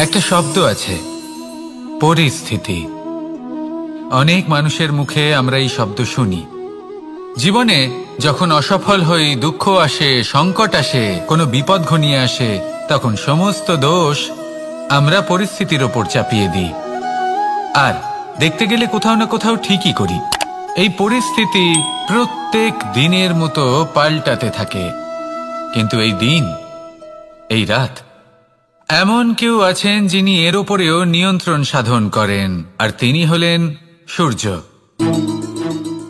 একটা শব্দ আছে, পরিস্থিতি। অনেক মানুষের মুখে আমরা এই শব্দ শুনি। জীবনে যখন অসফল হই, দুঃখ আসে, সংকট আসে, কোনো বিপদ ঘনিয়ে আসে, তখন সমস্ত দোষ আমরা পরিস্থিতির ওপর চাপিয়ে দিই। আর দেখতে গেলে কোথাও না কোথাও ঠিকই করি। এই পরিস্থিতি প্রত্যেক দিনের মতো পাল্টাতে থাকে, কিন্তু এই দিন, এই রাত, এমন কেউ আছেন যিনি এর ওপরেও নিয়ন্ত্রণ সাধন করেন, আর তিনি হলেন সূর্য।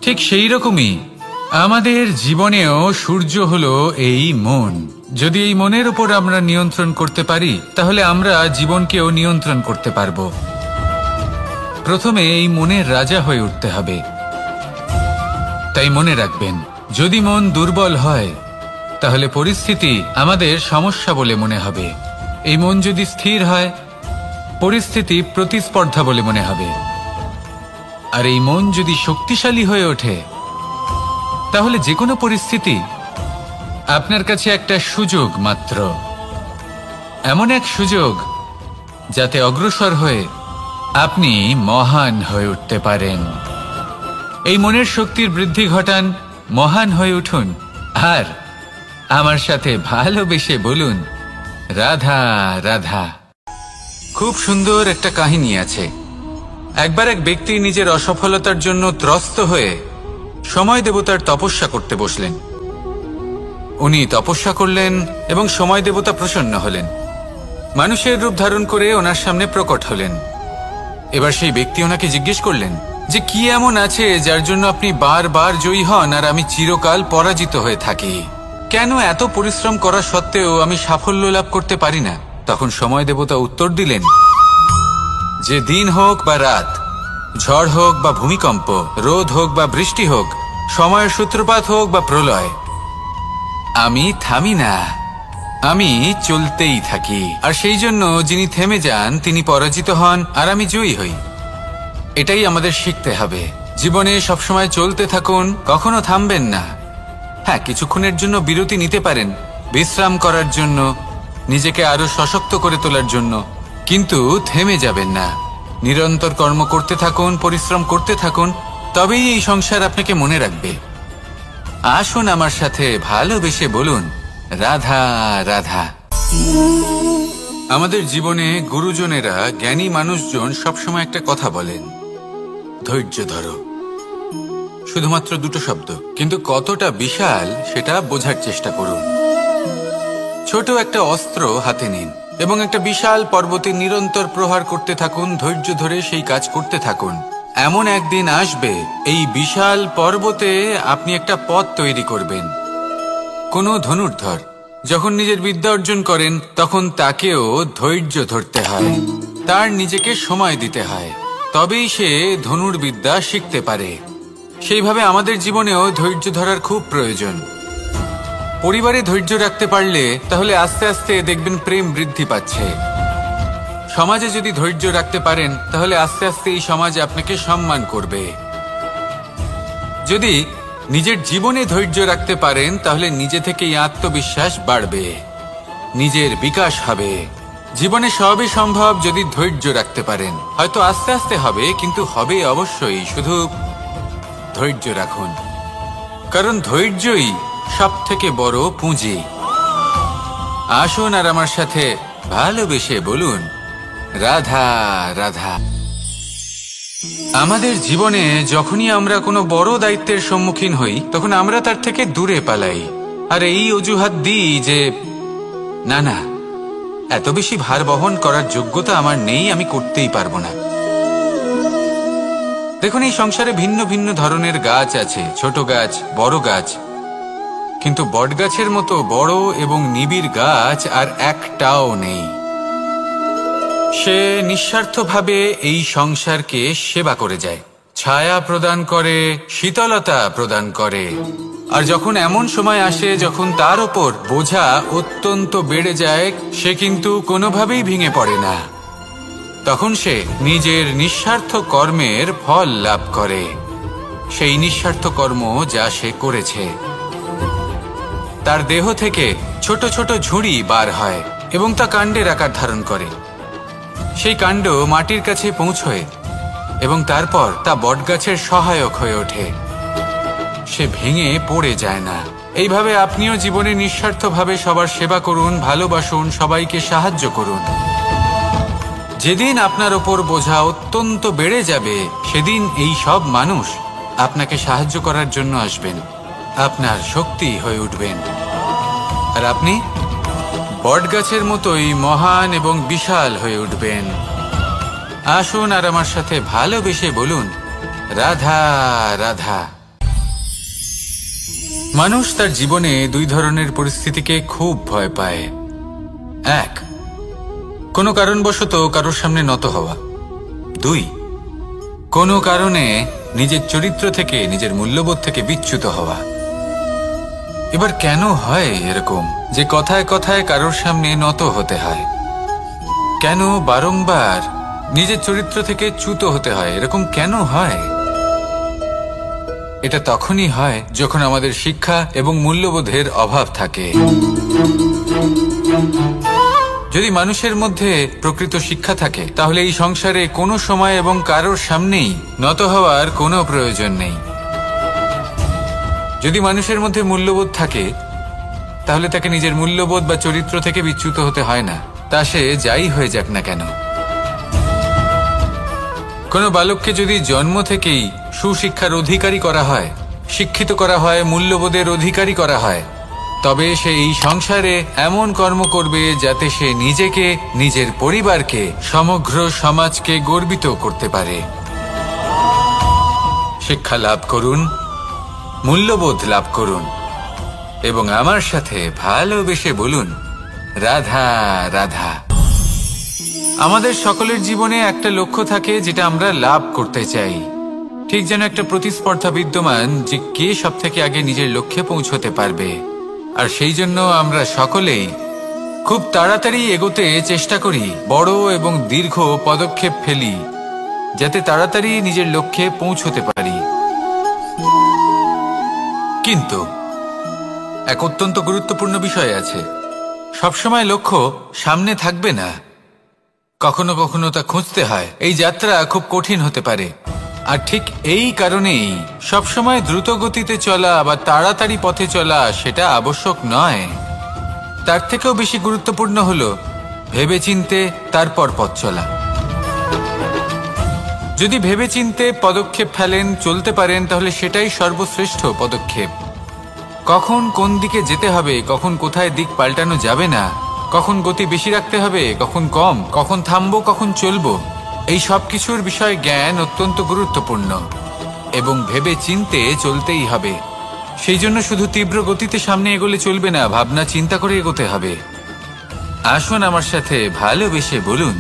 ঠিক সেই রকমই আমাদের জীবনেও সূর্য হলো এই মন। যদি এই মনের উপর আমরা নিয়ন্ত্রণ করতে পারি, তাহলে আমরা জীবনকেও নিয়ন্ত্রণ করতে পারবো। প্রথমে এই মনের রাজা হয়ে উঠতে হবে। তাই মনে রাখবেন, যদি মন দুর্বল হয়, তাহলে পরিস্থিতি আমাদের সমস্যা বলে মনে হবে। এই মন যদি স্থির হয়, পরিস্থিতি প্রতিস্পর্ধা বলে মনে হবে। আর এই মন যদি শক্তিশালী হয়ে ওঠে, তাহলে যে কোনো পরিস্থিতি আপনার কাছে একটা সুযোগ মাত্র। এমন এক সুযোগ যাতে অগ্রসর হয়ে আপনি মহান হয়ে উঠতে পারেন। এই মনের শক্তির বৃদ্ধি ঘটান, মহান হয়ে উঠুন, আর আমার সাথে ভালোবেসে বলুন, রাধা রাধা। খুব সুন্দর একটা কাহিনী আছে। একবার এক ব্যক্তি নিজের অসফলতার জন্য ত্রস্ত হয়ে সময় দেবতার তপস্যা করতে বসলেন। উনি তপস্যা করলেন এবং সময় দেবতা প্রসন্ন হলেন। মানুষের রূপ ধারণ করে ওনার সামনে প্রকট হলেন। এবার সেই ব্যক্তি ওনাকে জিজ্ঞেস করলেন যে কি এমন আছে যার জন্য আপনি বারবার জয়ী হন আর আমি চিরকাল পরাজিত হয়ে থাকি? কেন এত পরিশ্রম করা সত্ত্বেও আমি সাফল্য লাভ করতে পারি না? তখন সময় দেবতা উত্তর দিলেন যে দিন হোক বা রাত, ঝড় হোক বা ভূমিকম্প, রোদ হোক বা বৃষ্টি হোক, সময়ের সূত্রপাত হোক বা প্রলয়, আমি থামি না, আমি চলতেই থাকি। আর সেই জন্য যিনি থেমে যান তিনি পরাজিত হন আর আমি জয়ী হই। এটাই আমাদের শিখতে হবে। জীবনে সবসময় চলতে থাকুন, কখনো থামবেন না। হ্যাঁ, কিছুক্ষণের জন্য বিরতি নিতে পারেন, বিশ্রাম করার জন্য, নিজেকে আরো সশক্ত করে তোলার জন্য, কিন্তু থেমে যাবেন না। নিরন্তর কর্ম করতে থাকুন, পরিশ্রম করতে থাকুন, তবেই এই সংসার আপনাকে মনে রাখবে। আসুন আমার সাথে ভালোবেসে বলুন, রাধা রাধা। আমাদের জীবনে গুরুজনেরা, জ্ঞানী মানুষজন সবসময় একটা কথা বলেন, ধৈর্য ধরো। শুধুমাত্র দুটো শব্দ, কিন্তু কতটা বিশাল সেটা বোঝার চেষ্টা করুন। ছোট একটা অস্ত্র হাতে নিন এবং একটা বিশাল পর্বতে নিরন্তর প্রহার করতে থাকুন। ধৈর্য ধরে সেই কাজ করতে থাকুন। এমন একদিন আসবে, এই বিশাল পর্বতে আপনি একটা পথ তৈরি করবেন। কোনো ধনুর্ধর যখন নিজের বিদ্যা অর্জন করেন, তখন তাকেও ধৈর্য ধরতে হয়, তার নিজেকে সময় দিতে হয়, তবেই সে ধনুর্বিদ্যা শিখতে পারে। সেইভাবে আমাদের জীবনেও ধৈর্য ধরার খুব প্রয়োজন। পরিবারে ধৈর্য রাখতে পারলে তাহলে আস্তে আস্তে দেখবেন প্রেম বৃদ্ধি পাচ্ছে। সমাজে যদি ধৈর্য রাখতে পারেন, তাহলে আস্তে আস্তে এই সমাজ আপনাকে সম্মান করবে। যদি নিজের জীবনে ধৈর্য রাখতে পারেন, তাহলে নিজে থেকেই আত্মবিশ্বাস বাড়বে, নিজের বিকাশ হবে। জীবনে সবই সম্ভব যদি ধৈর্য রাখতে পারেন। হয়তো আস্তে আস্তে হবে, কিন্তু হবে অবশ্যই। শুধু ধৈর্য রাখুন, কারণ ধৈর্যই সব থেকে বড় পুঁজি। আসুন আর আমার সাথে ভালোবেসে বলুন, রাধা রাধা। আমাদের জীবনে যখনই আমরা কোনো বড় দায়িত্বের সম্মুখীন হই, তখন আমরা তার থেকে দূরে পালাই, আর এই অজুহাত দিই যে না না, এত বেশি ভার বহন করার যোগ্যতা আমার নেই, আমি করতেই পারবো না। দেখুন, এই সংসারে ভিন্ন ভিন্ন ধরনের গাছ আছে, ছোট গাছ, বড় গাছ, কিন্তু বটগাছের মতো বড় এবং নিবিড় গাছ আর একটাও নেই। সে নিঃস্বার্থভাবে এই সংসারকে সেবা করে যায়, ছায়া প্রদান করে, শীতলতা প্রদান করে। আর যখন এমন সময় আসে যখন তার ওপর বোঝা অত্যন্ত বেড়ে যায়, সে কিন্তু কোনোভাবেই ভেঙে পড়ে না। তখন সে নিজের নিঃস্বার্থ কর্মের ফল লাভ করে, সেই নিঃস্বার্থ কর্ম যা সে করেছে। তার দেহ থেকে ছোট ছোট ঝুড়ি বার হয় এবং তা কাণ্ডের আকার ধারণ করে। সেই কাণ্ড মাটির কাছে পৌঁছয় এবং তারপর তা বটগাছের সহায়ক হয়ে ওঠে। সে ভেঙে পড়ে যায় না। এইভাবে আপনিও জীবনে নিঃস্বার্থভাবে সবার সেবা করুন, ভালোবাসুন, সবাইকে সাহায্য করুন। যেদিন আপনার ওপর বোঝা অত্যন্ত বেড়ে যাবে, সেদিন এই সব মানুষ আপনাকে সাহায্য করার জন্য আসবেন, আপনার শক্তি হয়ে উঠবেন, আর আপনি বটগাছের মতোই মহান এবং বিশাল হয়ে উঠবেন। আসুন আর আমার সাথে ভালোবেসে বলুন, রাধা রাধা। মানুষ তার জীবনে দুই ধরনের পরিস্থিতিকে খুব ভয় পায়। এক, কোনো কারণবশত কারোর সামনে নত হওয়া। দুই, কোনো কারণে নিজের চরিত্র থেকে, নিজের মূল্যবোধ থেকে বিচ্যুত হওয়া। এবার কেন হয় এরকম যে কথায় কথায় কারোর সামনে নত হতে হয়? কেন বারংবার নিজের চরিত্র থেকে চ্যুত হতে হয়? এরকম কেন হয়? এটা তখনই হয় যখন আমাদের শিক্ষা এবং মূল্যবোধের অভাব থাকে। যদি মানুষের মধ্যে প্রকৃত শিক্ষা থাকে, তাহলে এই সংসারে কোনো সময় এবং কারোর সামনেই নত হওয়ার কোনো প্রয়োজন নেই। যদি মানুষের মধ্যে মূল্যবোধ থাকে, তাহলে তাকে নিজের মূল্যবোধ বা চরিত্র থেকে বিচ্যুত হতে হয় না, তা সে যাই হয়ে যাক না কেন। কোনো বালককে যদি জন্ম থেকেই সুশিক্ষার অধিকারী করা হয়, শিক্ষিত করা হয়, মূল্যবোধের অধিকারী করা হয়, তবে সে এই সংসারে এমন কর্ম করবে যাতে সে নিজেকে, নিজের পরিবারকে, সমগ্র সমাজকে গর্বিত করতে পারে। শিক্ষা লাভ করুন, মূল্যবোধ লাভ করুন এবং আমার সাথে ভালোবেসে বলুন, রাধা রাধা। আমাদের সকলের জীবনে একটা লক্ষ্য থাকে যেটা আমরা লাভ করতে চাই। ঠিক যেন একটা প্রতিস্পর্ধা বিদ্যমান যে কে সব থেকে আগে নিজের লক্ষ্যে পৌঁছতে পারবে। আর সেই জন্য আমরা সকলেই খুব তাড়াতাড়ি এগোতে চেষ্টা করি, বড় এবং দীর্ঘ পদক্ষেপ ফেলি যাতে তাড়াতাড়ি নিজের লক্ষ্যে পৌঁছতে পারি। কিন্তু এক অত্যন্ত গুরুত্বপূর্ণ বিষয় আছে, সবসময় লক্ষ্য সামনে থাকবে না, কখনো কখনো তা খুঁজতে হয়। এই যাত্রা খুব কঠিন হতে পারে, আর ঠিক এই কারণেই সবসময় দ্রুত গতিতে চলা বা তাড়াতাড়ি পথে চলা সেটা আবশ্যক নয়। তার থেকেও বেশি গুরুত্বপূর্ণ হলো ভেবেচিন্তে তারপর পথ চলা। যদি ভেবেচিন্তে পদক্ষেপ ফেলেন, চলতে পারেন, তাহলে সেটাই সর্বশ্রেষ্ঠ পদক্ষেপ। কখন কোন দিকে যেতে হবে, কখন কোথায় দিক পাল্টানো যাবে না, কখন গতি বেশি রাখতে হবে, কখন কম, কখন থামবো, কখন চলবো, এই সব কিছুর বিষয়ে জ্ঞান অত্যন্ত গুরুত্বপূর্ণ এবং ভেবে চিন্তে চলতেই হবে। সেই জন্য শুধু তীব্র গতিতে সামনে এগোলে চলবে না, ভাবনা চিন্তা করে এগোতে হবে। আসুন আমার সাথে ভালোবেসে বলুন,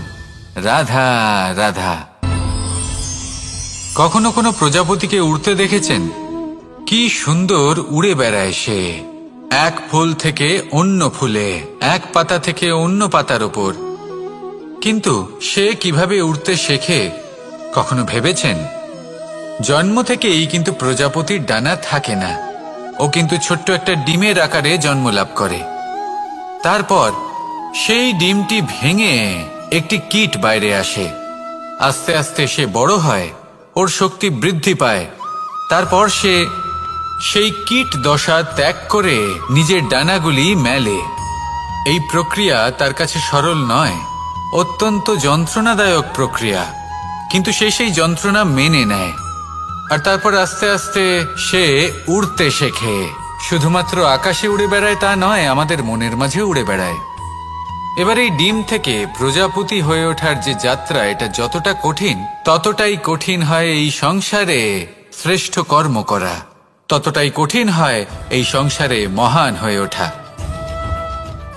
রাধা রাধা। কখনো কোনো প্রজাপতিকে উড়তে দেখেছেন? কি সুন্দর উড়ে বেড়ায় সে, এক ফুল থেকে অন্য ফুলে, এক পাতা থেকে অন্য পাতার ওপর। কিন্তু সে কিভাবে উড়তে শেখে কখনো ভেবেছেন? জন্ম থেকেই কিন্তু প্রজাপতির ডানা থাকে না, ও কিন্তু ছোট্ট একটা ডিমের আকারে জন্ম লাভ করে। তারপর সেই ডিমটি ভেঙে একটি কীট বাইরে আসে। আস্তে আস্তে সে বড় হয়, ওর শক্তি বৃদ্ধি পায়। তারপর সে সেই কীট দশা ত্যাগ করে নিজের ডানাগুলি মেলে। এই প্রক্রিয়া তার কাছে সরল নয়, অত্যন্ত যন্ত্রণাদায়ক প্রক্রিয়া, কিন্তু সে সেই যন্ত্রণা মেনে নেয়। আর তারপর আস্তে আস্তে সে উড়তে শেখে। শুধুমাত্র আকাশে উড়ে বেড়ায় তা নয়, আমাদের মনের মাঝে উড়ে বেড়ায়। এবার এই ডিম থেকে প্রজাপতি হয়ে ওঠার যে যাত্রা, এটা যতটা কঠিন, ততটাই কঠিন হয় এই সংসারে শ্রেষ্ঠ কর্ম করা, ততটাই কঠিন হয় এই সংসারে মহান হয়ে ওঠা।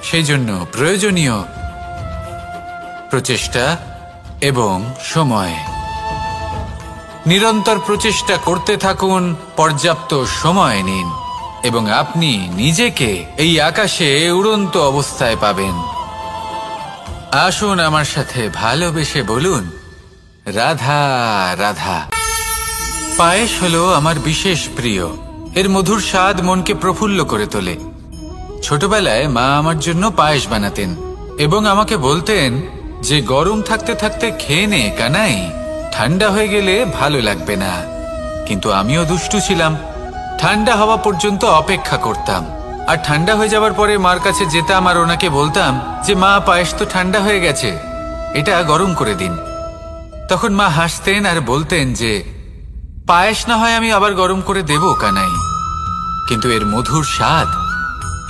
সেই জন্য প্রয়োজনীয় প্রচেষ্টা এবং সময়। নিরন্তর প্রচেষ্টা করতে থাকুন, পর্যাপ্ত সময় নিন এবং আপনি নিজেকে এই আকাশে উড়ন্ত অবস্থায় পাবেন। আসুন আমার সাথে ভালোবেসে বলুন, রাধা রাধা। পায়েস হলো আমার বিশেষ প্রিয়। এর মধুর স্বাদ মনকে প্রফুল্ল করে তোলে। ছোটবেলায় মা আমার জন্য পায়েস বানাতেন এবং আমাকে বলতেন যে গরম থাকতে থাকতে খেয়ে নে কানাই, ঠান্ডা হয়ে গেলে ভালো লাগবে না। কিন্তু আমিও দুষ্টু ছিলাম, ঠান্ডা হওয়া পর্যন্ত অপেক্ষা করতাম, আর ঠান্ডা হয়ে যাওয়ার পরে মার কাছে যেতাম আর ওনাকে বলতাম যে মা, পায়েস তো ঠান্ডা হয়ে গেছে, এটা গরম করে দিন। তখন মা হাসতেন আর বলতেন যে পায়েস না হয় আমি আবার গরম করে দেব কানাই, কিন্তু এর মধুর স্বাদ,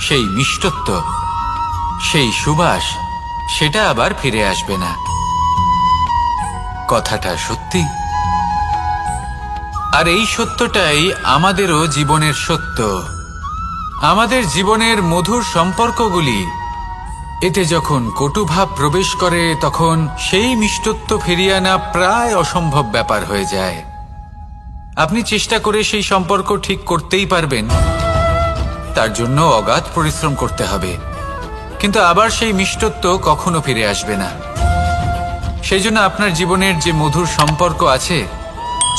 সেই মিষ্টত্ব, সেই সুবাস, সেটা আবার ফিরে আসবে না। কথাটা সত্যি। আর এই সত্যটাই আমাদেরও জীবনের সত্য। আমাদের জীবনের মধুর সম্পর্কগুলি, এতে যখন কটুভাব প্রবেশ করে তখন সেই মিষ্টত্ব ফিরিয়ে আনা প্রায় অসম্ভব ব্যাপার হয়ে যায়। আপনি চেষ্টা করে সেই সম্পর্ক ঠিক করতেই পারবেন, তার জন্য অগাধ পরিশ্রম করতে হবে, কিন্তু আবার সেই মিষ্টত্ব কখনো ফিরে আসবে না। সেই জন্য আপনার জীবনের যে মধুর সম্পর্ক আছে,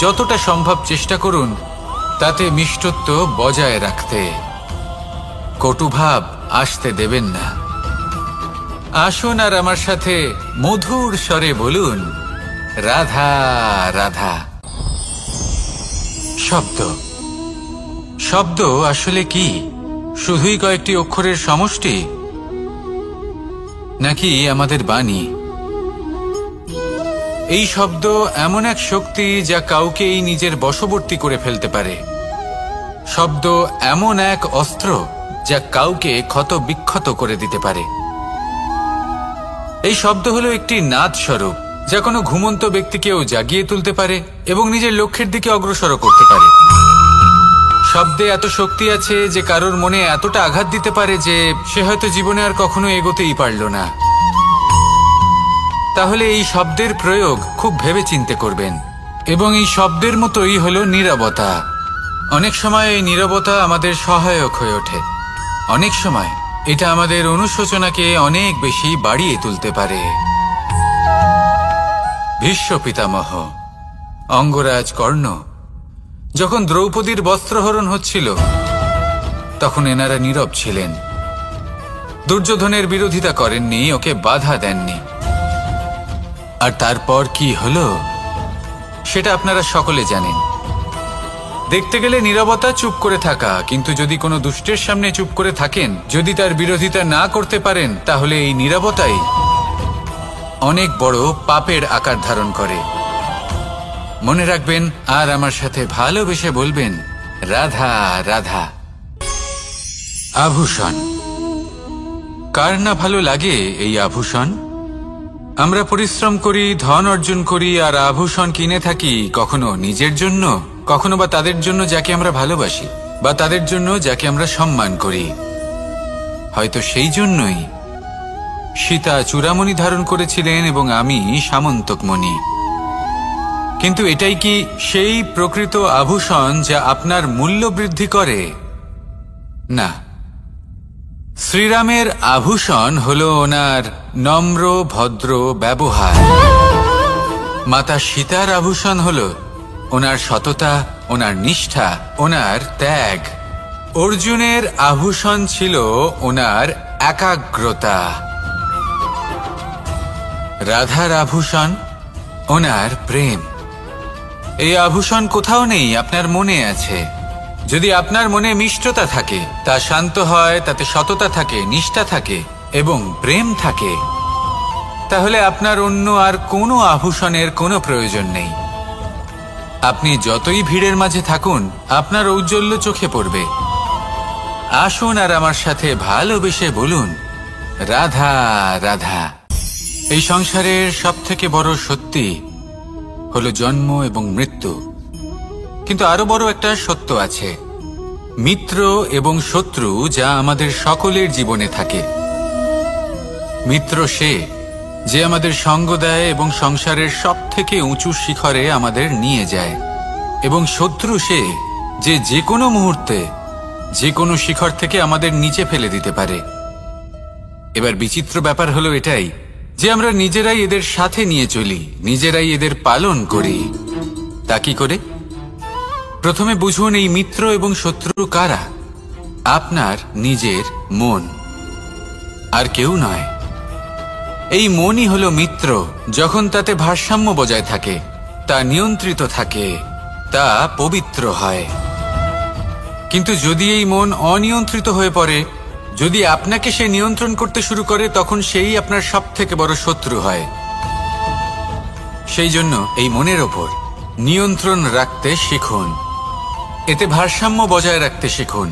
যতটা সম্ভব চেষ্টা করুন তাতে মিষ্টত্ব বজায় রাখতে। কটুভাব আসতে দেবেন না। আসুন আর আমার সাথে মধুর স্বরে বলুন, রাধা রাধা। শব্দ, শব্দ আসলে কি? শুধুই কয়েকটি অক্ষরের সমষ্টি, নাকি আমাদের বাণী? এই শব্দ এমন এক শক্তি যা কাউকেই নিজের বশবর্তী করে ফেলতে পারে। শব্দ এমন এক অস্ত্র যা কাউকে ক্ষত বিক্ষত করে দিতে পারে। এই শব্দ হলো একটি নাদ স্বরূপ, যা কোনো ঘুমন্ত ব্যক্তিকেও জাগিয়ে তুলতে পারে এবং নিজের লক্ষ্যের দিকে অগ্রসর করতে পারে। শব্দে এত শক্তি আছে যে কারোর মনে এতটা আঘাত দিতে পারে যে সে হয়তো জীবনে আর কখনো এগোতেই পারল না। তাহলে এই শব্দের প্রয়োগ খুব ভেবে চিন্তে করবেন। এবং এই শব্দের মতোই হলো নীরবতা। অনেক সময় এই নীরবতা আমাদের সহায়ক হয়ে ওঠে, অনেক সময় এটা আমাদের অনুশোচনাকে অনেক বেশি বাড়িয়ে তুলতে পারে। ভীষ্ম পিতামহ, অঙ্গরাজ কর্ণ, যখন দ্রৌপদীর বস্ত্রহরণ হচ্ছিল তখন এনারা নীরব ছিলেন। দুর্যোধনের বিরোধিতা করেননি, ওকে বাধা দেননি। আর তারপর কি হলো সেটা আপনারা সকলে জানেন। দেখতে গেলে নীরবতা চুপ করে থাকা, কিন্তু যদি কোনো দুষ্টের সামনে চুপ করে থাকেন, যদি তার বিরোধিতা না করতে পারেন, তাহলে এই নীরবতাই অনেক বড় পাপের আকার ধারণ করে। মনে রাখবেন আর আমার সাথে ভালোবেসে বলবেন, রাধা রাধা। আভূষণ, কার না ভালো লাগে এই আভূষণ? আমরা পরিশ্রম করি, ধন অর্জন করি আর আভূষণ কিনে থাকি, কখনো নিজের জন্য, কখনো বা তাদের জন্য যাকে আমরা ভালোবাসি, বা তাদের জন্য যাকে আমরা সম্মান করি। হয়তো সেই জন্যই সীতা চূড়ামণি ধারণ করেছিলেন এবং আমি সামন্তকমণি। কিন্তু এটাই কি সেই প্রকৃত আভূষণ যা আপনার মূল্য বৃদ্ধি করে? না। শ্রীরামের আভূষণ হলো ওনার নম্র ভদ্র ব্যবহার। মাতা সীতার আভূষণ হলো ওনার সততা, ওনার নিষ্ঠা, ওনার ত্যাগ। অর্জুনের আভূষণ ছিল ওনার একাগ্রতা। রাধার আভূষণ ওনার প্রেম। এই আভূষণ কোথাও নেই, আপনার মনে আছে। যদি আপনার মনে মিষ্টতা থাকে, তা শান্ত হয়, তাতে সততা থাকে, নিষ্ঠা থাকে এবং প্রেম থাকে, তাহলে আপনার অন্য আর কোনো আভূষণের কোনো প্রয়োজন নেই। আপনি যতই ভিড়ের মাঝে থাকুন, আপনার ঔজ্জ্বল্য চোখে পড়বে। আসুন আর আমার সাথে ভালোবেসে বলুন, রাধা রাধা। এই সংসারের সবথেকে বড় সত্যি হলো জন্ম এবং মৃত্যু, কিন্তু আরো বড় একটা সত্য আছে, মিত্র এবং শত্রু, যা আমাদের সকলের জীবনে থাকে। মিত্র সে যে আমাদের সঙ্গ দেয় এবং সংসারের সবথেকে উঁচু শিখরে আমাদের নিয়ে যায়, এবং শত্রু সে যে যে কোনো মুহূর্তে যে কোনো শিখর থেকে আমাদের নিচে ফেলে দিতে পারে। এবার বিচিত্র ব্যাপার হলো এটাই যে আমরা নিজেরাই এদের সাথে নিয়ে চলি, নিজেরাই এদের পালন করি। তা কি করে? প্রথমে বুঝুন এই মিত্র এবং শত্রু কারা। আপনার নিজের মন, আর কেউ নয়। এই মনই হলো মিত্র। যখন তাতে ভারসাম্য বজায় থাকে, তা নিয়ন্ত্রিত থাকে, তা পবিত্র হয়। কিন্তু যদি এই মন অনিয়ন্ত্রিত হয়ে পড়ে, যদি আপনাকে সে নিয়ন্ত্রণ করতে শুরু করে, তখন সেই আপনার সবথেকে বড় শত্রু হয়। সেই জন্য এই মনের ওপর নিয়ন্ত্রণ রাখতে শিখুন, এতে ভারসাম্য বজায় রাখতে শিখুন।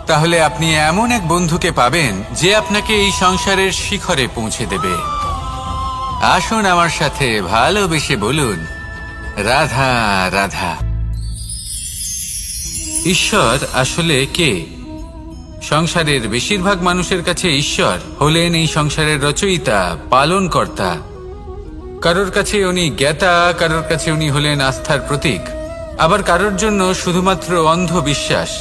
তাহলে আপনি এমন এক বন্ধুকে পাবেন যে আপনাকে এই সংসারের শিখরে পৌঁছে দেবে। আসুন আমার সাথে ভালোবেসে বলুন, রাধা রাধা। ঈশ্বর আসলে কে? সংসারের বেশিরভাগ মানুষের কাছে ঈশ্বর হলেন এই সংসারের রচয়িতা, পালনকর্তা। কারোর কাছে উনি জ্ঞাতা, কারোর কাছে উনি হলেন আস্থার প্রতীক, আবার কারোর জন্য শুধুমাত্র অন্ধ বিশ্বাস।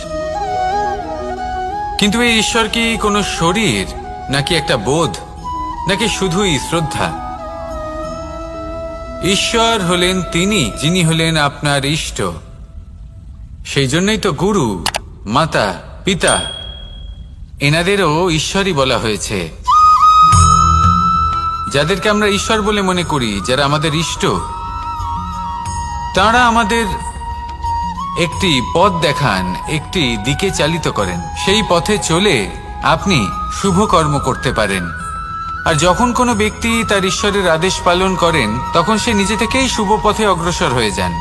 কিন্তু এই ঈশ্বর কি কোনো শরীর, নাকি একটা বোধ, নাকি শুধুই শ্রদ্ধা? ঈশ্বর হলেন তিনি যিনি হলেন আপনার ইষ্ট। সেই জন্যই তো গুরু, মাতা, পিতা এনাদেরও ঈশ্বরই বলা হয়েছে। যাদেরকে আমরা ঈশ্বর বলে মনে করি, যারা আমাদের ইষ্ট, তারা আমাদের একটি পথ দেখান, একটি দিকে চালিত করেন। সেই পথে চলে আপনি শুভ কর্ম করতে পারেন। আর যখন কোনো ব্যক্তি তার ঈশ্বরের আদেশ পালন করেন, তখন সে নিজে থেকেই শুভ পথে অগ্রসর হয়ে যান।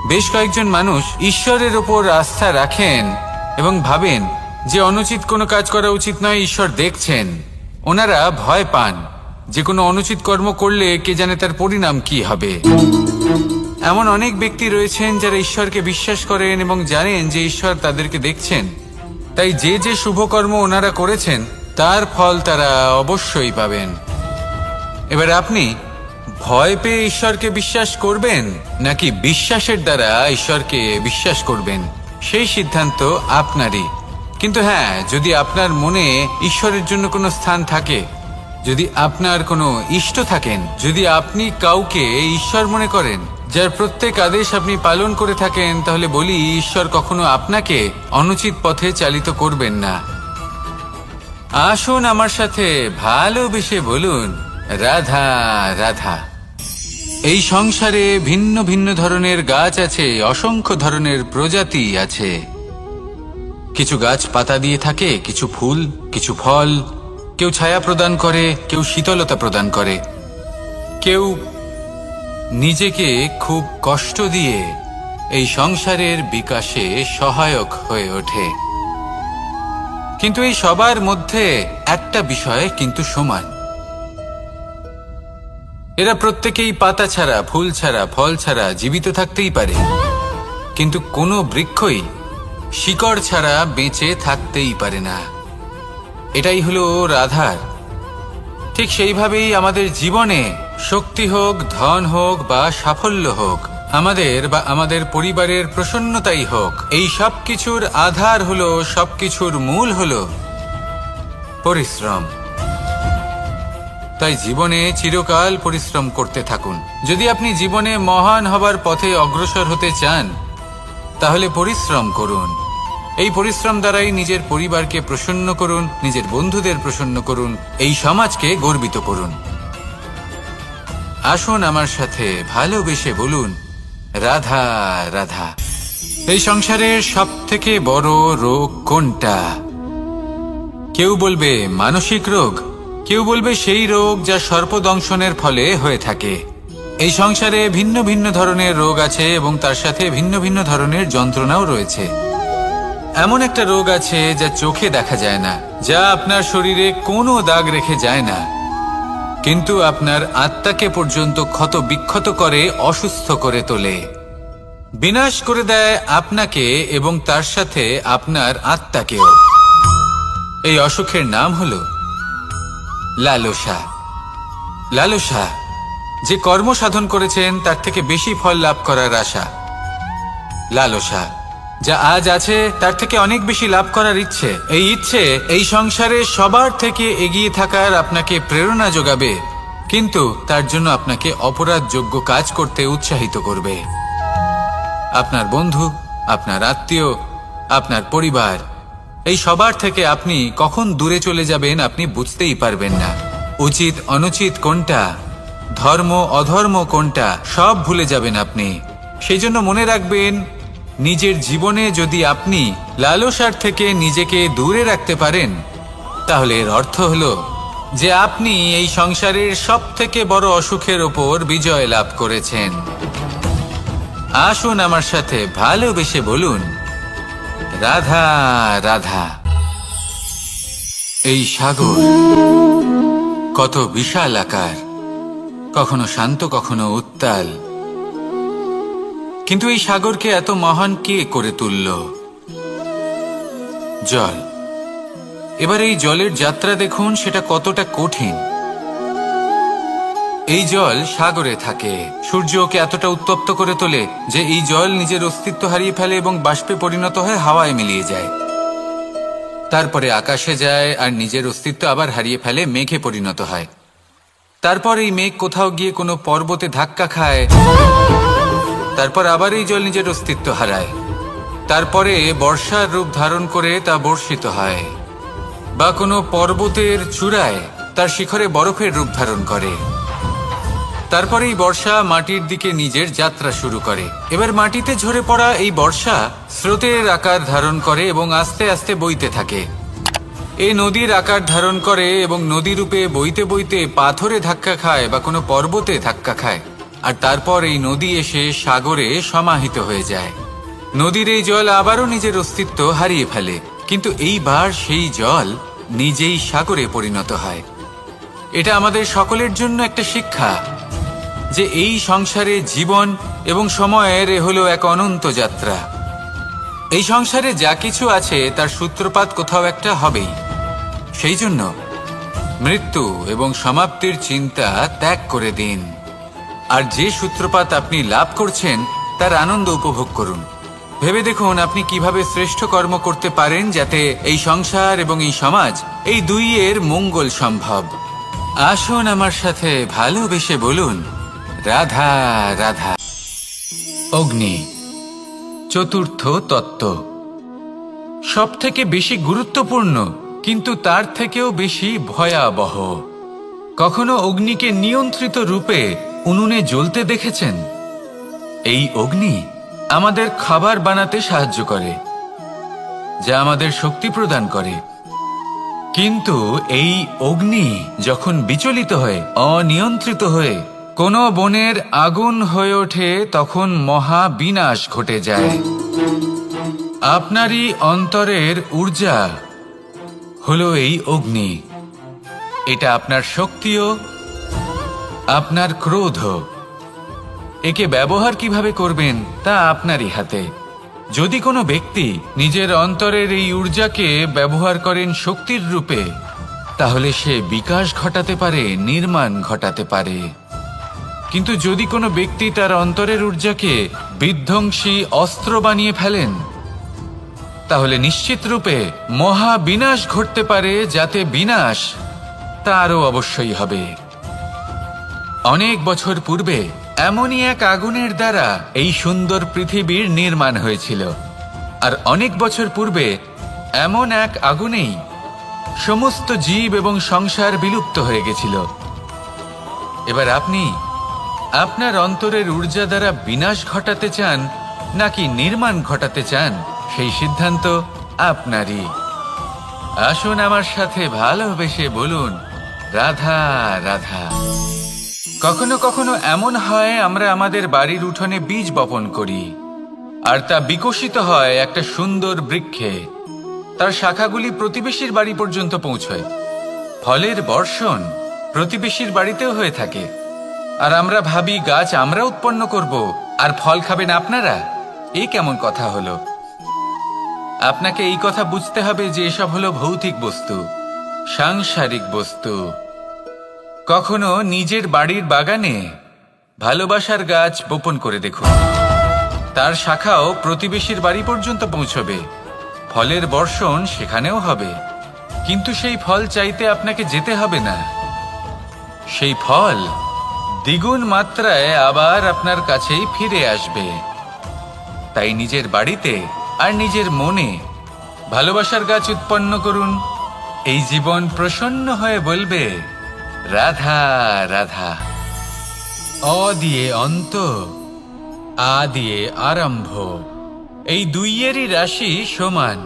বেশ কয়েকজন মানুষ ঈশ্বরের ওপর আস্থা রাখেন এবং ভাবেন যে অনুচিত কোনো কাজ করা উচিত নয়, ঈশ্বর দেখছেন। ওনারা ভয় পান যে কোনো অনুচিত কর্ম করলে কে জানে তার পরিণাম কি হবে। এমন অনেক ব্যক্তি রয়েছেন যারা ঈশ্বরকে বিশ্বাস করেন এবং জানেন যে ঈশ্বর তাদেরকে দেখছেন, তাই যে যে শুভ কর্ম ওনারা করেছেন তার ফল তারা অবশ্যই পাবেন। এবার আপনি ভয় পেয়ে ঈশ্বরকে বিশ্বাস করবেন, নাকি বিশ্বাসের দ্বারা ঈশ্বরকে বিশ্বাস করবেন, সেই সিদ্ধান্ত আপনারই। কিন্তু হ্যাঁ, যদি আপনার মনে ঈশ্বরের জন্য কোনো স্থান থাকে, যদি আপনার কোনো ইষ্ট থাকেন, যদি আপনি কাউকে ঈশ্বর মনে করেন, যার প্রত্যেক আদেশ আপনি পালন করে থাকেন, তাহলে বলি, ঈশ্বর কখনো আপনাকে অনুচিত পথে চালিত করবেন না। আসুন আমার সাথে ভালোবেসে বলুন, রাধা রাধা। এই সংসারে ভিন্ন ভিন্ন ধরনের গাছ আছে, অসংখ্য ধরনের প্রজাতি আছে। কিছু গাছ পাতা দিয়ে থাকে, কিছু ফুল, কিছু ফল। কেউ ছায়া প্রদান করে, কেউ শীতলতা প্রদান করে, কেউ নিজেকে খুব কষ্ট দিয়ে এই সংসারের বিকাশে সহায়ক হয়ে ওঠে। কিন্তু এই সবার মধ্যে একটা বিষয় কিন্তু সমান, এরা প্রত্যেকেই পাতা ছাড়া, ফুল ছাড়া, ফল ছাড়া জীবিত থাকতেই পারে, কিন্তু কোনো বৃক্ষই শিকড় ছাড়া বেঁচে থাকতেই পারে না। এটাই হলো রাধার। ঠিক সেইভাবেই আমাদের জীবনে শক্তি হোক, ধন হোক বা সাফল্য হোক, আমাদের বা আমাদের পরিবারের প্রসন্নতাই হোক, এই সব কিছুর আধার হলো, সবকিছুর মূল হলো পরিশ্রম। তাই জীবনে চিরকাল পরিশ্রম করতে থাকুন। যদি আপনি জীবনে মহান হবার পথে অগ্রসর হতে চান, তাহলে পরিশ্রম করুন। এই পরিশ্রম দ্বারাই নিজের পরিবারকে প্রসন্ন করুন, নিজের বন্ধুদের প্রসন্ন করুন, এই সমাজকে গর্বিত করুন। আসুন আমার সাথে ভালোবেসে বলুন, রাধা রাধা। এই সংসারের সব থেকে বড় রোগ কোনটা? কেউ বলবে মানসিক রোগ, কেউ বলবে সেই রোগ যা সর্পদংশনের ফলে হয়ে থাকে। এই সংসারে ভিন্ন ভিন্ন ধরনের রোগ আছে এবং তার সাথে ভিন্ন ভিন্ন ধরনের যন্ত্রণাও রয়েছে। এমন একটা রোগ আছে যা চোখে দেখা যায় না, যা আপনার শরীরে কোনো দাগ রেখে যায় না, কিন্তু আপনার আত্মাকে পর্যন্ত ক্ষত বিক্ষত করে, অসুস্থ করে তোলে, বিনাশ করে দেয় আপনাকে এবং তার সাথে আপনার আত্মাকেও। এই অসুখের নাম হলো লালসা। লালসা, যে কর্ম সাধন করেছেন তার থেকে বেশি ফল লাভ করার আশা। লালসা, যা আজ আছে তার থেকে অনেক বেশি লাভ করার ইচ্ছে। এই ইচ্ছে এই সংসারে সবার থেকে এগিয়ে থাকার আপনাকে প্রেরণা যোগাবে, কিন্তু তার জন্য আপনাকে অপরাধযোগ্য কাজ করতে উৎসাহিত করবে। আপনার বন্ধু, আপনার আত্মীয়, আপনার পরিবার, এই সবার থেকে আপনি কখন দূরে চলে যাবেন আপনি বুঝতেই পারবেন না। উচিত অনুচিত কোনটা, ধর্ম অধর্ম কোনটা, সব ভুলে যাবেন আপনি। সেই জন্য মনে রাখবেন, নিজের জীবনে যদি আপনি লালসার থেকে নিজেকে দূরে রাখতে পারেন, তাহলে এর অর্থ হলো যে আপনি এই সংসারের সব থেকে বড় অসুখের ওপর বিজয় লাভ করেছেন। আসুন আমার সাথে ভালোবেসে বলুন, রাধা রাধা। এই সাগর কত বিশাল আকার, কখনো শান্ত কখনো উত্তাল, কিন্তু এই সাগরকে এত মহান কে করে তুলল? জল। এবার এই জলের যাত্রা দেখুন, সেটা কতটা কঠিন। এই জল সাগরে থাকে, সূর্য ওকে এতটা উত্তপ্ত করে তোলে যে এই জল নিজের অস্তিত্ব হারিয়ে ফেলে এবং বাষ্পে পরিণত হয়ে হাওয়ায় মিলিয়ে যায়। তারপরে আকাশে যায় আর নিজের অস্তিত্ব আবার হারিয়ে ফেলে, মেঘে পরিণত হয়। তারপর এই মেঘ কোথাও গিয়ে কোনো পর্বতে ধাক্কা খায়, তারপর আবার এই জল নিজের অস্তিত্ব হারায়। তারপরে বর্ষার রূপ ধারণ করে তা বর্ষিত হয়, বা কোনো পর্বতের চূড়ায় তার শিখরে বরফের রূপ ধারণ করে। তারপরে এই বর্ষা মাটির দিকে নিজের যাত্রা শুরু করে। এবার মাটিতে ঝরে পড়া এই বর্ষা স্রোতের আকার ধারণ করে এবং আস্তে আস্তে বইতে থাকে। এই নদীর আকার ধারণ করে এবং নদী রূপে বইতে বইতে পাথরে ধাক্কা খায় বা কোনো পর্বতে ধাক্কা খায়, আর তারপর এই নদী এসে সাগরে সমাহিত হয়ে যায়। নদীর এই জল আবারও নিজের অস্তিত্ব হারিয়ে ফেলে, কিন্তু এইবার সেই জল নিজেই সাগরে পরিণত হয়। এটা আমাদের সকলের জন্য একটা শিক্ষা যে এই সংসারে জীবন এবং সময়ের হলো এক অনন্ত যাত্রা। এই সংসারে যা কিছু আছে তার সূত্রপাত কোথাও একটা হবেই। সেই জন্য মৃত্যু এবং সমাপ্তির চিন্তা ত্যাগ করে দিন, আর যে সূত্রপাত আপনি লাভ করছেন তার আনন্দ উপভোগ করুন। ভেবে দেখুন আপনি কিভাবে শ্রেষ্ঠ কর্ম করতে পারেন যাতে এই সংসার এবং এই সমাজ, এই দুইয়ের মঙ্গল সম্ভব। আসুন আমার সাথে ভালোবেসে বলুন, রাধা রাধা। অগ্নি চতুর্থ তত্ত্ব, সব থেকে বেশি গুরুত্বপূর্ণ কিন্তু তার থেকেও বেশি ভয়াবহ। কখনো অগ্নিকে নিয়ন্ত্রিত রূপে উনুনে জ্বলতে দেখেছেন? এই অগ্নি আমাদের খাবার বানাতে সাহায্য করে, যা আমাদের শক্তি প্রদান করে। কিন্তু এই অগ্নি যখন বিচলিত হয়ে, অনিয়ন্ত্রিত হয়ে কোনো বনের আগুন হয়ে ওঠে, তখন মহা বিনাশ ঘটে যায়। আপনারই অন্তরের ঊর্জা হলো এই অগ্নি। এটা আপনার শক্তিও, আপনার ক্রোধ। একে ব্যবহার কিভাবে করবেন তা আপনারই হাতে। যদি কোনো ব্যক্তি নিজের অন্তরের এই ঊর্জাকে ব্যবহার করেন শক্তির রূপে, তাহলে সে বিকাশ ঘটাতে পারে, নির্মাণ ঘটাতে পারে। কিন্তু যদি কোনো ব্যক্তি তার অন্তরের ঊর্জাকে বিধ্বংসী অস্ত্র বানিয়ে ফেলেন, তাহলে নিশ্চিত রূপে মহা বিনাশ ঘটতে পারে, যাতে বিনাশ তারও অবশ্যই হবে। অনেক বছর পূর্বে এমনই এক আগুনের দ্বারা এই সুন্দর পৃথিবীর নির্মাণ হয়েছিল, আর অনেক বছর পূর্বে এমন এক আগুনেই সমস্ত জীব এবং সংসার বিলুপ্ত হয়ে গেছিল। এবার আপনি আপনার অন্তরের ঊর্জা দ্বারা বিনাশ ঘটাতে চান নাকি নির্মাণ ঘটাতে চান, সেই সিদ্ধান্ত আপনারই। আসুন আমার সাথে ভালোবেসে বলুন, রাধা রাধা। কখনো কখনো এমন হয়, আমরা আমাদের বাড়ির উঠোনে বীজ বপন করি, আর তা বিকশিত হয় একটা সুন্দর বৃক্ষে। তার শাখাগুলি প্রতিবেশীর বাড়ি পর্যন্ত পৌঁছয়। ফলের বর্ষণ প্রতিবেশীর বাড়িতেও হয়ে থাকে, আর আমরা ভাবি গাছ আমরা উৎপন্ন করব আর ফল খাবেন আপনারা। এই কেমন কথা হলো? আপনাকে এই কথা বুঝতে হবে যে এসব হলো ভৌতিক বস্তু, সাংসারিক বস্তু। কখনো নিজের বাড়ির বাগানে ভালোবাসার গাছ বপন করে দেখুন। তার শাখাও প্রতিবেশীর বাড়ি পর্যন্ত পৌঁছবে, ফলের বর্ষণ সেখানেও হবে, কিন্তু সেই ফল চাইতে আপনাকে যেতে হবে না। সেই ফল দ্বিগুণ মাত্রায় আবার আপনার কাছেই ফিরে আসবে। তাই নিজের বাড়িতে আর নিজের মনে ভালোবাসার গাছ উৎপন্ন করুন। এই জীবন প্রসন্ন হয়ে বলবে, রাধা রাধা। অ দিয়ে অন্ত, আ দিয়ে আরম্ভ, এই দুইয়েরই রাশি সমান।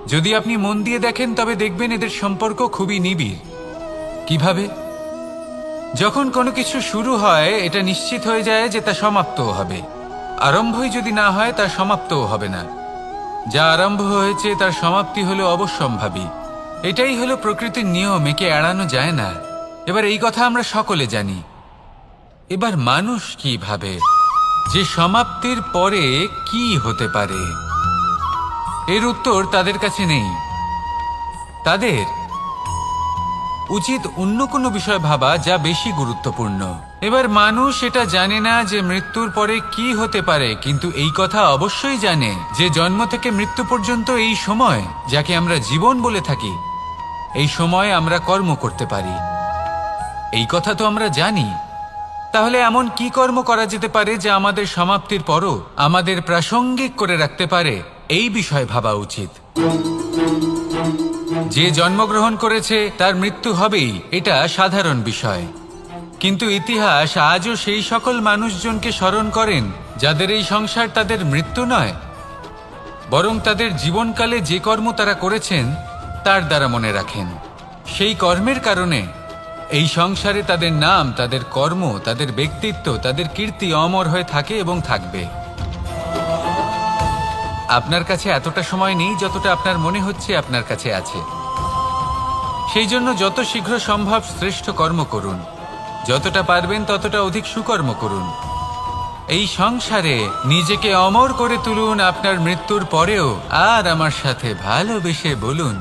যদি আপনি মন দিয়ে দেখেন তবে দেখবেন এদের সম্পর্ক খুবই নিবিড়। কিভাবে? যখন কোনো কিছু শুরু হয় এটা নিশ্চিত হয়ে যায় যে তা সমাপ্তও হবে। আরম্ভই যদি না হয় তার সমাপ্তও হবে না। যা আরম্ভ হয়েছে তার সমাপ্তি হলো অবশ্যম্ভাবী। এটাই হলো প্রকৃতির নিয়ম, একে এড়ানো যায় না। এবার এই কথা আমরা সকলে জানি। এবার মানুষ কি ভাবে যে সমাপ্তির পরে কি হতে পারে, এর উত্তর তাদের কাছে নেই। তাদের উচিত অন্য কোনো বিষয় ভাবা যা বেশি গুরুত্বপূর্ণ। এবার মানুষ এটা জানে না যে মৃত্যুর পরে কি হতে পারে, কিন্তু এই কথা অবশ্যই জানে যে জন্ম থেকে মৃত্যু পর্যন্ত এই সময়, যাকে আমরা জীবন বলে থাকি, এই সময় আমরা কর্ম করতে পারি। এই কথা তো আমরা জানি। তাহলে এমন কি কর্ম করা যেতে পারে যা আমাদের সমাপ্তির পরও আমাদের প্রাসঙ্গিক করে রাখতে পারে, এই বিষয়ে ভাবা উচিত। যে জন্মগ্রহণ করেছে তার মৃত্যু হবেই, এটা সাধারণ বিষয়। কিন্তু ইতিহাস আজও সেই সকল মানুষজনকে স্মরণ করেন যাদের এই সংসার তাদের মৃত্যু নয়, বরং তাদের জীবনকালে যে কর্ম তারা করেছেন তার দ্বারা মনে রাখেন। সেই কর্মের কারণে এই সংসারে তাদের নাম, তাদের কর্ম, তাদের ব্যক্তিত্ব, তাদের কীর্তি অমর হয়ে থাকে এবং থাকবে। আপনার কাছে এতটা সময় নেই যতটা আপনার মনে হচ্ছে আপনার কাছে আছে। সেই জন্য যত শীঘ্র সম্ভব শ্রেষ্ঠ কর্ম করুন, যতটা পারবেন ততটা অধিক সুকর্ম করুন। এই সংসারে নিজেকে অমর করে তুলুন আপনার মৃত্যুর পরেও। আর আমার সাথে ভালোবেসে বলুন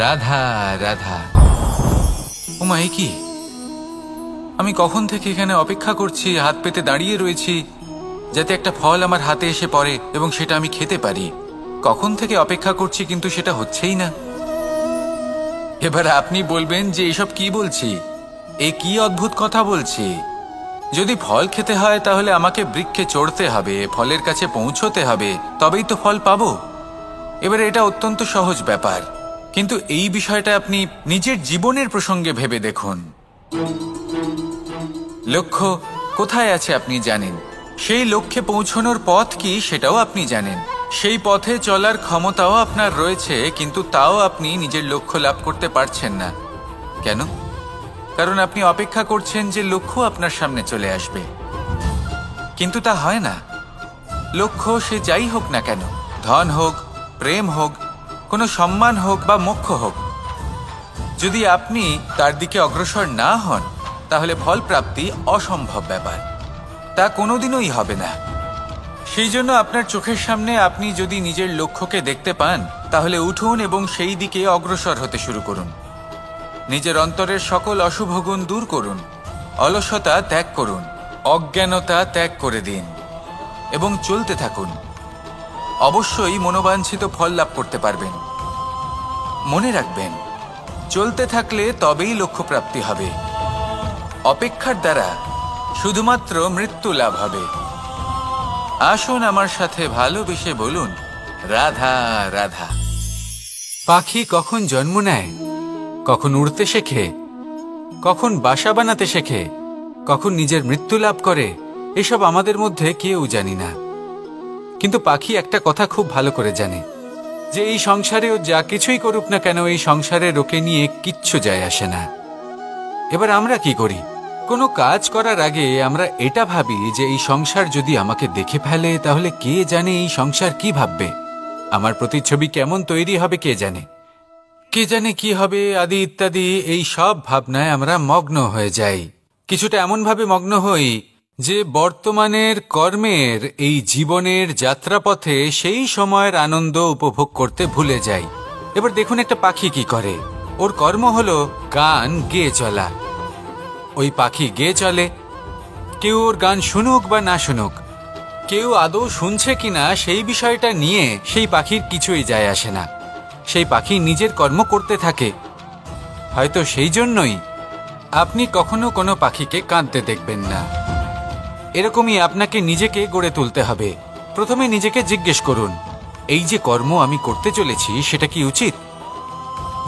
রাধা রাধা। ওমা, এ কি? আমি কখন থেকে এখানে অপেক্ষা করছি, হাত পেতে দাঁড়িয়ে রয়েছি যাতে একটা ফল আমার হাতে এসে পড়ে এবং সেটা আমি খেতে পারি। কখন থেকে অপেক্ষা করছি, কিন্তু সেটা হচ্ছেই না। এবার আপনি বলবেন যে এসব কি বলছি, এ কি অদ্ভুত কথা বলছি। যদি ফল খেতে হয় তাহলে আমাকে বৃক্ষে চড়তে হবে, ফলের কাছে পৌঁছতে হবে, তবেই তো ফল পাবো। এবারে এটা অত্যন্ত সহজ ব্যাপার, কিন্তু এই বিষয়টা আপনি নিজের জীবনের প্রসঙ্গে ভেবে দেখুন। লক্ষ্য কোথায় আছে আপনি জানেন, সেই লক্ষ্যে পৌঁছানোর পথ কি সেটাও আপনি জানেন, সেই পথে চলার ক্ষমতাও আপনার রয়েছে, কিন্তু তাও আপনি নিজের লক্ষ্য লাভ করতে পারছেন না। কেন? কারণ আপনি অপেক্ষা করছেন যে লক্ষ্য আপনার সামনে চলে আসবে, কিন্তু তা হয় না। লক্ষ্য সে যাই হোক না কেন, ধন হোক, প্রেম হোক, কোনো সম্মান হোক বা মোক্ষ হোক, যদি আপনি তার দিকে অগ্রসর না হন তাহলে ফল প্রাপ্তি অসম্ভব ব্যাপার, তা কোনোদিনই হবে না। সেই জন্য আপনার চোখের সামনে আপনি যদি নিজের লক্ষ্যকে দেখতে পান তাহলে উঠুন এবং সেই দিকে অগ্রসর হতে শুরু করুন। নিজের অন্তরের সকল অশুভ গুণ দূর করুন, অলসতা ত্যাগ করুন, অজ্ঞানতা ত্যাগ করে দিন এবং চলতে থাকুন। অবশ্যই মনোবাঞ্ছিত ফল লাভ করতে পারবেন। মনে রাখবেন, চলতে থাকলে তবেই লক্ষ্য প্রাপ্তি হবে। অপেক্ষার দ্বারা শুধুমাত্র মৃত্যু লাভ হবে। আসুন আমার সাথে ভালোবেসে বলুন রাধা রাধা। পাখি কখন জন্ম নেয়, কখন উড়তে শেখে, কখন বাসা বানাতে শেখে, কখন নিজের মৃত্যু লাভ করে, এসব আমাদের মধ্যে কেউ জানি না। কিন্তু পাখি একটা কথা খুব ভালো করে জানে, যে এই সংসারে ও যা কিছুই করুক না কেন, এই সংসারে ওকে নিয়ে কিচ্ছু যায় আসে না। এবার আমরা কি করি? কোনো কাজ করার আগে আমরা এটা ভাবি যে এই সংসার যদি আমাকে দেখে ফেলে তাহলে কে জানে এই সংসার কি ভাববে, আমার প্রতিচ্ছবি কেমন তৈরি হবে কে জানে, কে জানে কি হবে আদি ইত্যাদি। এই সব ভাবনায় আমরা মগ্ন হয়ে যাই। কিছুটা এমন ভাবে মগ্ন হই যে বর্তমানের কর্মের এই জীবনের যাত্রাপথে সেই সময়ের আনন্দ উপভোগ করতে ভুলে যাই। এবার দেখুন একটা পাখি কি করে, ওর কর্ম হলো গান গেয়ে চলা। ওই পাখি গেয়ে চলে, কেউ ওর গান শুনুক বা না শুনুক, কেউ আদৌ শুনছে কিনা সেই বিষয়টা নিয়ে সেই পাখির কিছুই যায় আসে না। সেই পাখি নিজের কর্ম করতে থাকে। হয়তো সেই জন্যই আপনি কখনো কোনো পাখিকে কাঁদতে দেখবেন না। এরকমই আপনাকে নিজেকে গড়ে তুলতে হবে। প্রথমে নিজেকে জিজ্ঞেস করুন, এই যে কর্ম আমি করতে চলেছি সেটা কি উচিত?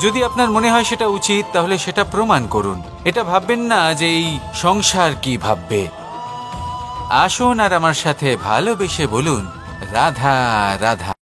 যদি আপনার মনে হয় সেটা উচিত, তাহলে সেটা প্রমাণ করুন। এটা ভাববেন না যে এই সংসার কি ভাববে। আসুন আর আমার সাথে ভালোবেসে বলুন, রাধা রাধা।